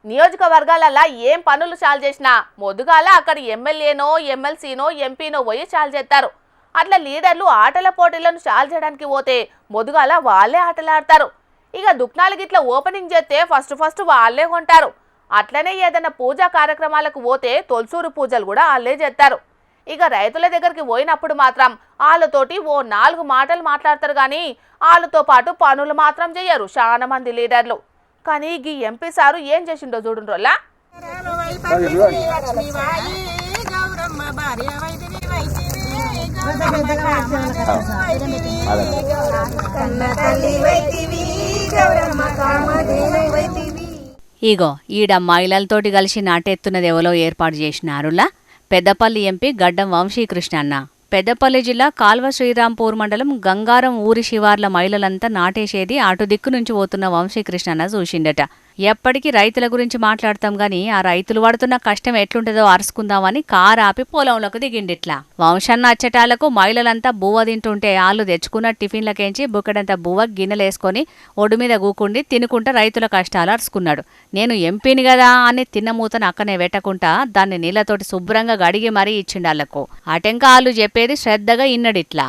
నియోజకవర్గాలలా ఏం పనులు చాలు చేసినా మొదుగాల అక్కడ ఎమ్మెల్యేనో ఎమ్మెల్సీనో ఎంపీనో పోయి చాలు చేస్తారు. అట్లా లీడర్లు ఆటల పోటీలను చాలు చేయడానికి పోతే మొదుగాల వాళ్ళే ఆటలాడతారు. ఇక దుక్నాలు గిట్ల ఓపెనింగ్ చేస్తే ఫస్ట్ వాళ్ళే కొంటారు. అట్లనే ఏదైనా పూజా కార్యక్రమాలకు పోతే తొలసూరు పూజలు కూడా వాళ్ళే చేస్తారు. ఇక రైతుల దగ్గరికి పోయినప్పుడు మాత్రం వాళ్ళతోటి ఓ 4 మాటలు మాట్లాడతారు కానీ వాళ్ళతో పాటు పనులు మాత్రం చేయరు చాలా మంది లీడర్లు. కానీ ఈ ఎంపీ సారు ఏం చేసిండో చూడుండ్రోలా. ఇగో ఈడ మహిళలతోటి కలిసి నాటెత్తున్నది ఎవలో ఏర్పాటు చేసినారులా పెద్దపల్లి ఎంపీ గడ్డం వంశీకృష్ణ అన్న. పెద్దపల్లి జిల్లా కాల్వ శ్రీరాంపూర్ మండలం గంగారం ఊరి శివార్ల మహిళలంతా నాటేసేది అటు దిక్కు నుంచి పోతున్న వంశీకృష్ణ అన్న చూసిండట. ఎప్పటికీ రైతుల గురించి మాట్లాడతాం గాని ఆ రైతులు పడుతున్న కష్టం ఎట్లుంటుందో అరుసుకుందామని కారు ఆపి పొలంలోకి దిగిండిట్లా. వంశన్న అచ్చటాలకు మహిళలంతా బువ్వ తింటుంటే ఆళ్ళు తెచ్చుకున్న టిఫిన్లకేంచి బుక్కడంత బువ్వ గిన్నెలేసుకొని ఒడు మీద గూకుండి తినుకుంటా రైతుల కష్టాలు అరుచుకున్నాడు. నేను ఎంపీని కదా అని తిన్న మూతను అక్కనే పెట్టకుండా దాన్ని నీళ్లతోటి శుభ్రంగా గడిగి మరీ ఇచ్చిండాళ్లకు. అటెంక ఆళ్ళు చెప్పేది శ్రద్ధగా ఇన్నడిట్లా.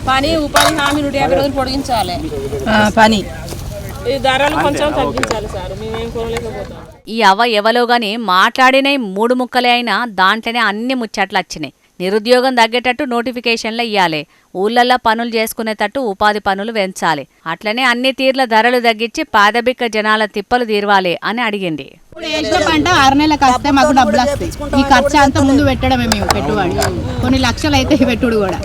పని ఉపాధి హామీ 150 రోజులు పొడిగించాలి. పని ధరలు కొంచెం తగ్గించాలి సార్. మేమేం కొనలేకపోతాం. ఈ ఎవలో గాని మాట్లాడినవి 3 ముక్కలే అయినా దాంట్లోనే అన్ని ముచ్చట్లు వచ్చినాయి. నిరుద్యోగం తగ్గేటట్టు నోటిఫికేషన్లు ఇయ్యాలి, ఊళ్ళల్లో పనులు చేసుకునేటట్టు ఉపాధి పనులు పెంచాలి, అట్లనే అన్ని తీర్ల ధరలు తగ్గించి పాదబిక్క జనాల తిప్పలు తీరవాలి అని అడిగింది. పంట 6 నెలలకు వస్తే మాకు డబ్బులు వస్తాయి. ఈ ఖర్చు అంతా ముందు పెట్టడమే మేము పెట్టుబడి. కొన్ని లక్షలు అయితే పెట్టుడు కూడా.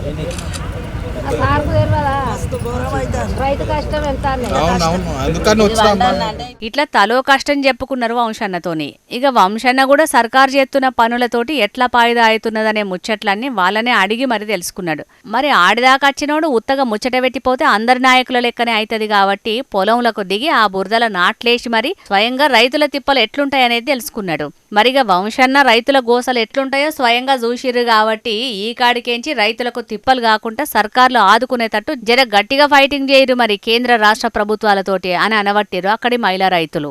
ఇట్లా తలో కష్టం చెప్పుకున్నారు వంశన్నతోని. ఇక వంశన్న కూడా సర్కారు చేస్తున్న పనులతోటి ఎట్లా పాయిదా అవుతున్నదనే ముచ్చట్లన్నీ వాళ్ళనే అడిగి మరి తెలుసుకున్నాడు. మరి ఆడిదాకొచ్చినోడు ఉత్తగా ముచ్చట పెట్టిపోతే అందరి నాయకుల లెక్కనే అవుతుంది కాబట్టి పొలంలకు దిగి ఆ బురదల నాట్లేసి మరి స్వయంగా రైతుల తిప్పలు ఎట్లుంటాయనేది తెలుసుకున్నాడు. మరిగా వంశన్న రైతుల గోసలు ఎట్లుంటాయో స్వయంగా చూసిర్రు కాబట్టి ఈ కాడికేంచి రైతులకు తిప్పలు కాకుండా సర్కార్లు ఆదుకునేటట్టు జర గట్టిగా ఫైటింగ్ చేయరు మరి కేంద్ర రాష్ట్ర ప్రభుత్వాలతోటి అని అనబట్టిరు అక్కడి మహిళా రైతులు.